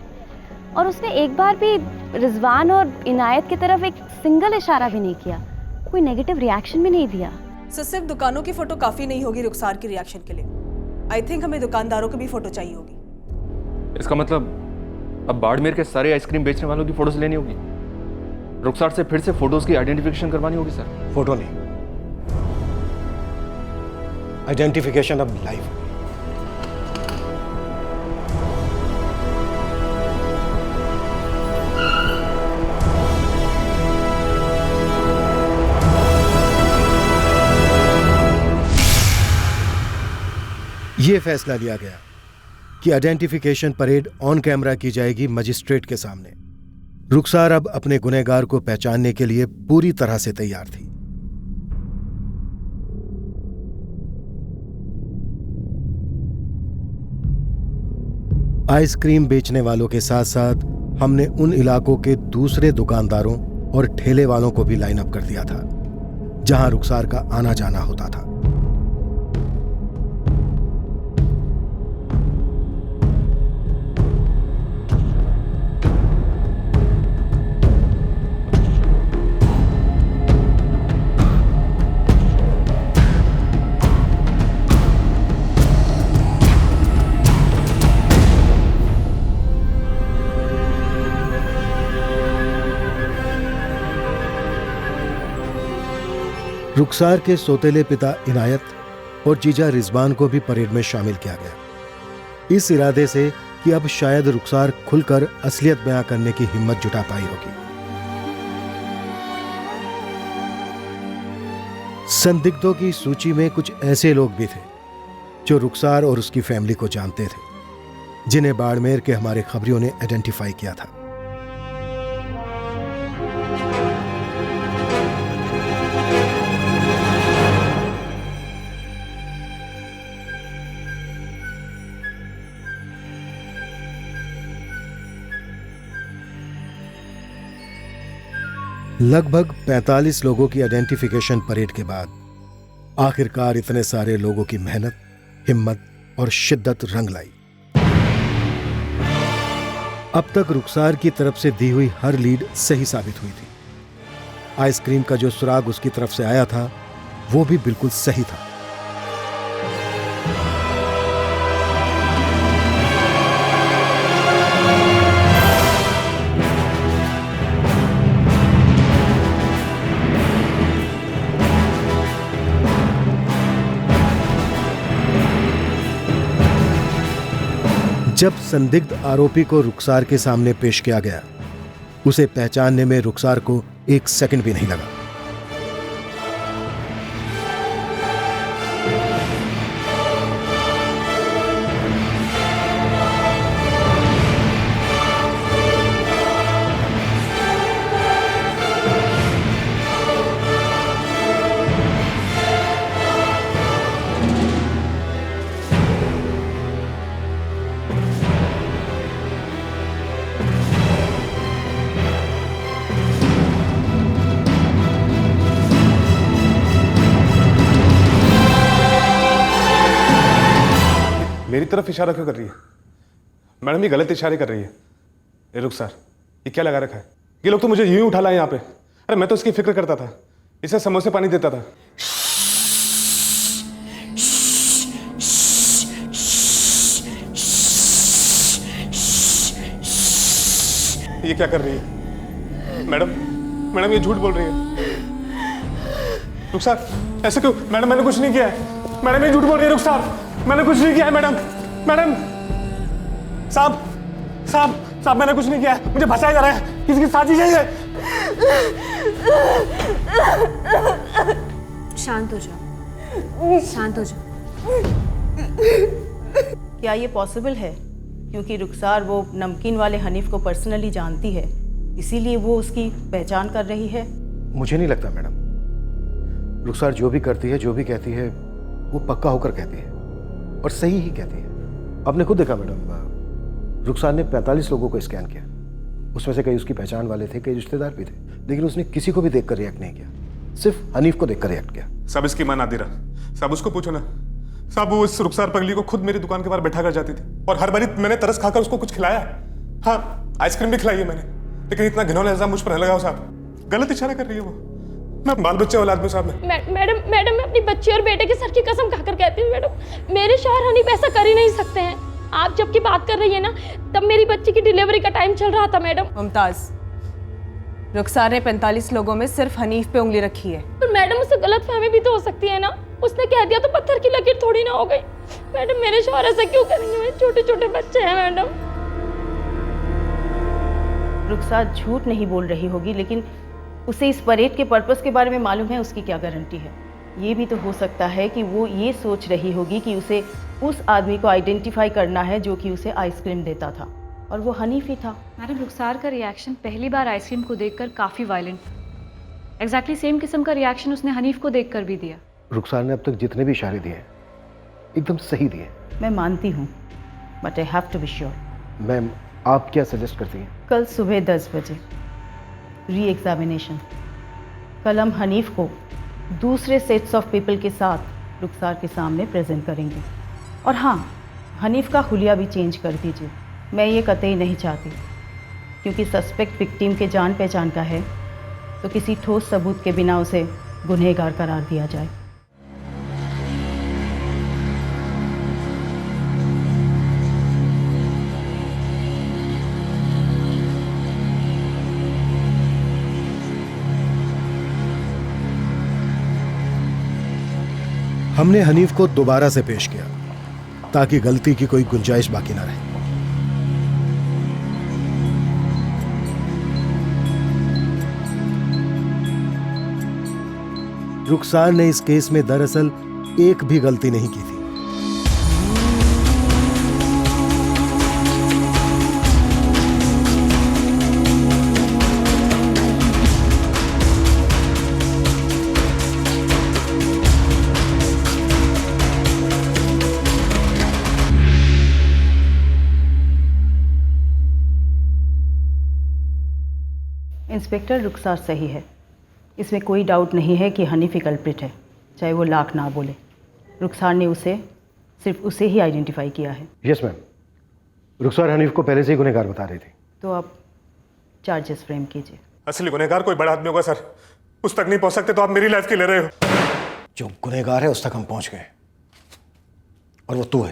और उसने एक बार भी रिजवान और इनायत की तरफ एक सिंगल इशारा भी नहीं किया, कोई नेगेटिव रिएक्शन भी नहीं दिया। सर सिर्फ दुकानों की फोटो काफी नहीं होगी रुखसार की रिएक्शन के लिए। आई थिंक हमें दुकानदारों की भी फोटो चाहिए होगी। इसका मतलब अब बाड़मेर के सारे आइसक्रीम बेचने वालों की फोटोज लेनी होगी, रुखसार से फिर से फोटोज की आइडेंटिफिकेशन करवानी होगी। सर फोटो नहीं, आइडेंटिफिकेशन अब लाइव। यह फैसला लिया गया कि आइडेंटिफिकेशन परेड ऑन कैमरा की जाएगी मजिस्ट्रेट के सामने। रुखसार अब अपने गुनहगार को पहचानने के लिए पूरी तरह से तैयार थी। आइसक्रीम बेचने वालों के साथ साथ हमने उन इलाकों के दूसरे दुकानदारों और ठेले वालों को भी लाइन अप कर दिया था जहां रुखसार का आना जाना होता था। रुखसार के सौतेले पिता इनायत और जीजा रिजवान को भी परेड में शामिल किया गया, इस इरादे से कि अब शायद रुखसार खुलकर असलियत बयां करने की हिम्मत जुटा पाई होगी। संदिग्धों की सूची में कुछ ऐसे लोग भी थे जो रुखसार और उसकी फैमिली को जानते थे, जिन्हें बाड़मेर के हमारे खबरियों ने आइडेंटिफाई किया था। लगभग 45 लोगों की आइडेंटिफिकेशन परेड के बाद आखिरकार इतने सारे लोगों की मेहनत, हिम्मत और शिद्दत रंग लाई। अब तक रुखसार की तरफ से दी हुई हर लीड सही साबित हुई थी। आइसक्रीम का जो सुराग उसकी तरफ से आया था वो भी बिल्कुल सही था। जब संदिग्ध आरोपी को रुखसार के सामने पेश किया गया, उसे पहचानने में रुखसार को 1 सेकंड भी नहीं लगा। मेरी तरफ इशारा क्यों कर रही है मैडम? ये गलत इशारे कर रही है। ए रुखसार, ये क्या लगा रखा है? ये लोग तो मुझे यूं ही उठा लाए यहाँ पे। अरे मैं तो इसकी फिक्र करता था, इसे समोसे पानी देता था। ये क्या कर रही है मैडम? मैडम ये झूठ बोल रही है। रुखसार ऐसे क्यों? मैडम मैंने कुछ नहीं किया है। मैडम ये झूठ बोल रही है। रुखसार मैंने कुछ नहीं किया है। मैडम मैडम साहब साहब साहब मैंने कुछ नहीं किया है। मुझे फंसाया जा रहा है, किसी की साजिश है ये। शांत हो जाओ, शांत हो जाओ। क्या ये पॉसिबल है? क्योंकि रुखसार वो नमकीन वाले हनीफ को पर्सनली जानती है, इसीलिए वो उसकी पहचान कर रही है। मुझे नहीं लगता मैडम। रुखसार जो भी करती है, जो भी कहती है, वो पक्का होकर कहती है और सही ही कहती है। आपने खुद देखा मैडम, रुखसार ने 45 लोगों को स्कैन किया। उसमें से कई उसकी पहचान वाले थे, कई रिश्तेदार भी थे, लेकिन उसने किसी को भी देखकर रिएक्ट नहीं किया, सिर्फ हनीफ को देखकर रिएक्ट किया। सब इसकी मां नादिरा, सब उसको पूछो ना। सब वो इस रुखसार पगली को खुद मेरी दुकान के बाहर बैठा कर जाती थी और हर बारी मैंने तरस खाकर उसको कुछ खिलाया। हाँ, आइसक्रीम भी खिलाई है मैंने, लेकिन इतना घिनौना इल्जाम मुझ पर न लगाओ साहब। गलत इशारा कर रही है वो। मैं बाल बच्चे वाला आदमी साहब। मैडम मैं अपनी बच्ची और बेटे के सर की कसम खाकर कहती हूँ मैडम, मेरे शौहर हनीफ ऐसा कर ही नहीं सकते हैं। आप जबकि बात कर रही है ना, तब मेरी बच्ची की डिलीवरी का टाइम चल रहा था मैडम। मुमताज, रुखसार ने 45 लोगों में सिर्फ हनीफ पे उंगली रखी है। पर मैडम उससे गलतफहमी भी तो हो सकती है ना। उसने कह दिया तो पत्थर की लकीर थोड़ी ना हो गई। मैडम मेरे शौहर ऐसा क्यों करेंगे? मेरे छोटे छोटे बच्चे हैं मैडम। रुखसार झूठ नहीं बोल रही होगी, लेकिन उसे इस परेड के पर्पस के बारे में मालूम है, उसकी क्या गारंटी है? ये भी तो हो सकता है कि वो ये सोच रही होगी कि उसे उस आदमी को आइडेंटिफाई करना है जो कि उसे आइसक्रीम देता था, और वो हनीफ ही था। मैडम रुखसार का रिएक्शन पहली बार आइसक्रीम को देखकर काफ़ी वायलेंट था। एग्जैक्टली सेम किस्म का रिएक्शन उसने हनीफ को देखकर भी दिया। रुखसार ने अब तक जितने भी इशारे दिए एकदम सही दिए। मैं मानती हूँ, but I have to be sure. Ma'am, आप क्या सजेस्ट करती हैं? कल सुबह 10 बजे री एग्जामिनेशन। कल हम हनीफ को दूसरे सेट्स ऑफ पीपल के साथ रुखसार के सामने प्रेजेंट करेंगे। और हाँ, हनीफ का हुलिया भी चेंज कर दीजिए। मैं ये कतई नहीं चाहती, क्योंकि सस्पेक्ट विक्टिम के जान पहचान का है, तो किसी ठोस सबूत के बिना उसे गुनहगार करार दिया जाए। हमने हनीफ को दोबारा से पेश किया ताकि गलती की कोई गुंजाइश बाकी ना रहे। रुखसार ने इस केस में दरअसल एक भी गलती नहीं की थी। इंस्पेक्टर, रुखसार सही है। इसमें कोई डाउट नहीं है कि हनीफ ही कल्प्रिट है, चाहे वो लाख ना बोले। रुखसार ने सिर्फ उसे ही आइडेंटिफाई किया है। यस मैम, रुखसार हनीफ को पहले से ही गुनहगार बता रही थी। तो आप चार्जेस फ्रेम कीजिए। असली गुनहगार कोई बड़ा आदमी होगा सर, उस तक नहीं पहुंच सकते तो आप मेरी लाइफ की ले रहे हो। जो गुनहगार है उस तक हम पहुंच गए, और वो तू है।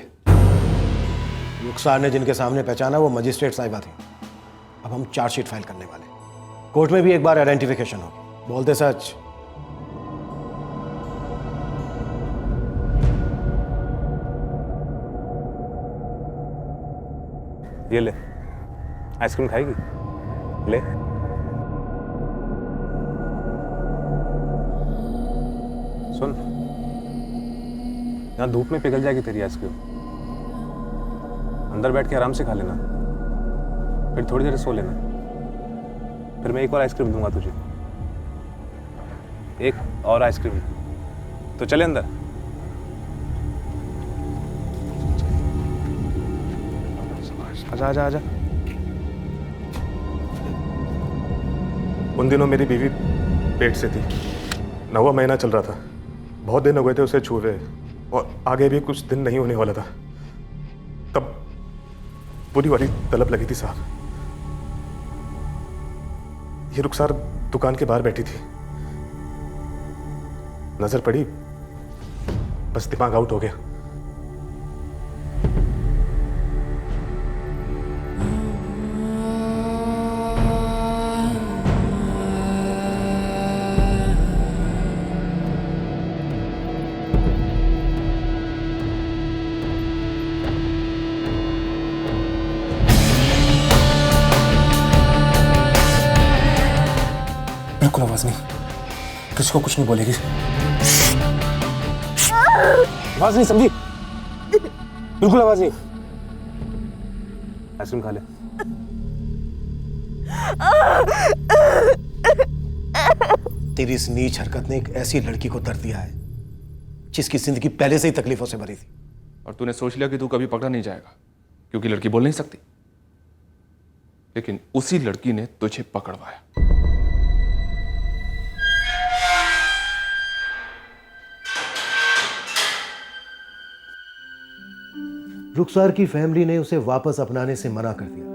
रुखसार ने जिनके सामने पहचाना वो मजिस्ट्रेट साहिबा थी। अब हम चार्जशीट फाइल करने वाले, कोर्ट में भी एक बार आइडेंटिफिकेशन होगी। बोलते सच। ये ले, आइसक्रीम खाएगी? ले। सुन, यहाँ धूप में पिघल जाएगी तेरी आइसक्रीम, अंदर बैठ के आराम से खा लेना, फिर थोड़ी देर सो लेना, फिर मैं एक और आइसक्रीम दूंगा तुझे, एक और आइसक्रीम। तो चले अंदर। आजा आजा आजा। उन दिनों मेरी बीवी पेट से थी, 9वां महीना चल रहा था। बहुत दिन हो गए थे उसे छुए, और आगे भी कुछ दिन नहीं होने वाला था। तब पूरी वाली तलब लगी थी साहब। ये रुखसार दुकान के बाहर बैठी थी, नजर पड़ी, बस दिमाग आउट हो गया। बिल्कुल आवाज नहीं, किसी को कुछ नहीं बोलेगी। आवाज नहीं, समझी? बिल्कुल आवाज नहीं। आइसक्रीम खा ले। तेरी इस नीच हरकत ने एक ऐसी लड़की को दर्द दिया है जिसकी जिंदगी पहले से ही तकलीफों से भरी थी। और तूने सोच लिया कि तू कभी पकड़ा नहीं जाएगा क्योंकि लड़की बोल नहीं सकती, लेकिन उसी लड़की ने तुझे पकड़वाया। रुखसार की फैमिली ने उसे वापस अपनाने से मना कर दिया।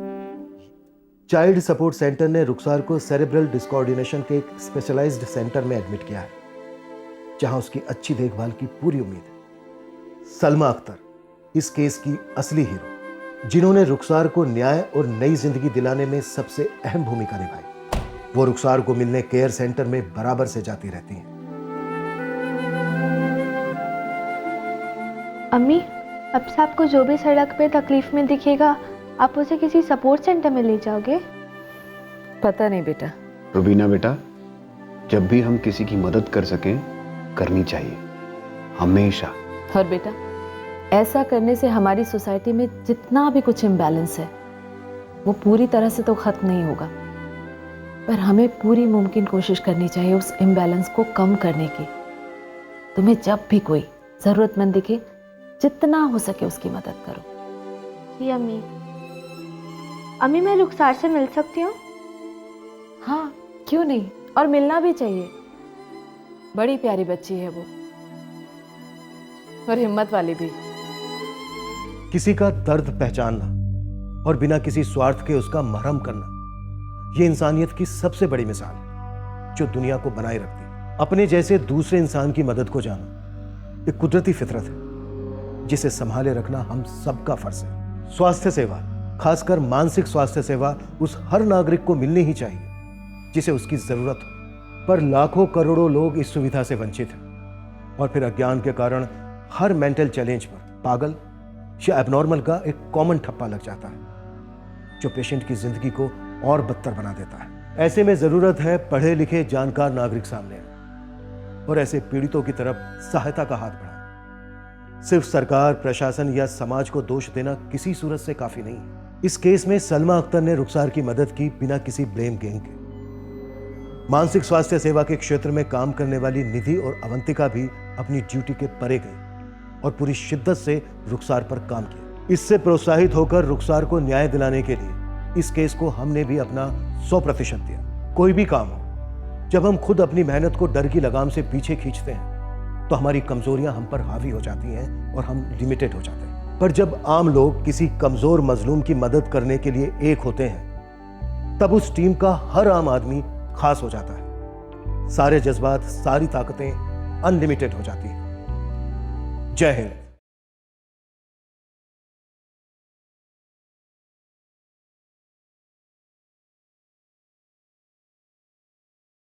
चाइल्ड सपोर्ट सेंटर ने रुखसार को सेरेब्रल डिसकोऑर्डिनेशन के एक स्पेशलाइज्ड सेंटर में एडमिट किया है, जहां उसकी अच्छी देखभाल की पूरी उम्मीद है। सलमा अख्तर इस केस की असली हीरो, जिन्होंने रुखसार को न्याय और नई जिंदगी दिलाने में सबसे अहम भूमिका निभाई। वो रुखसार को मिलने केयर सेंटर में बराबर से जाती रहती हैं। अम्मी, अब से आपको जो भी सड़क पे तकलीफ में दिखेगा, आप उसे किसी सपोर्ट सेंटर में ले जाओगे? पता नहीं बेटा। रुबीना बेटा, जब भी हम किसी की मदद कर सकें करनी चाहिए, हमेशा। और बेटा, ऐसा करने से हमारी सोसाइटी में जितना भी कुछ इम्बैलेंस है वो पूरी तरह से तो खत्म नहीं होगा, पर हमें पूरी मुमकिन कोशिश करनी चाहिए उस इम्बैलेंस को कम करने की। तुम्हें जब भी कोई जरूरतमंद दिखे, जितना हो सके उसकी मदद करो। जी अम्मी। अम्मी, मैं रुखसार से मिल सकती हूँ? हाँ, क्यों नहीं, और मिलना भी चाहिए। बड़ी प्यारी बच्ची है वो, और हिम्मत वाली भी। किसी का दर्द पहचानना और बिना किसी स्वार्थ के उसका मरहम करना, ये इंसानियत की सबसे बड़ी मिसाल है जो दुनिया को बनाए रखती है। अपने जैसे दूसरे इंसान की मदद को जाना एक कुदरती फितरत है जिसे संभाले रखना हम सबका फर्ज है। स्वास्थ्य सेवा, खासकर मानसिक स्वास्थ्य सेवा, उस हर नागरिक को मिलनी ही चाहिए जिसे उसकी जरूरत हो, पर लाखों करोड़ों लोग इस सुविधा से वंचित हैं और फिर अज्ञान के कारण हर मेंटल चैलेंज पर पागल या एबनॉर्मल का एक कॉमन ठप्पा लग जाता है जो पेशेंट की जिंदगी को और बदतर बना देता है। ऐसे में जरूरत है पढ़े लिखे जानकार नागरिक सामने आए और ऐसे पीड़ितों की तरफ सहायता का हाथ बढ़ाए। सिर्फ सरकार, प्रशासन या समाज को दोष देना किसी सूरत से काफी नहीं है। इस केस में सलमा अख्तर ने रुखसार की मदद की बिना किसी ब्लेम गेम के। मानसिक स्वास्थ्य सेवा के क्षेत्र में काम करने वाली निधि और अवंतिका भी अपनी ड्यूटी के परे गई और पूरी शिद्दत से रुखसार पर काम किया। इससे प्रोत्साहित होकर रुखसार को न्याय दिलाने के लिए इस केस को हमने भी अपना 100% दिया। कोई भी काम हो, जब हम खुद अपनी मेहनत को डर की लगाम से पीछे खींचते हैं तो हमारी कमजोरियां हम पर हावी हो जाती हैं और हम लिमिटेड हो जाते हैं। पर जब आम लोग किसी कमजोर मजलूम की मदद करने के लिए एक होते हैं, तब उस टीम का हर आम आदमी खास हो जाता है। सारे जज्बात, सारी ताकतें अनलिमिटेड हो जाती है। जय हिंद।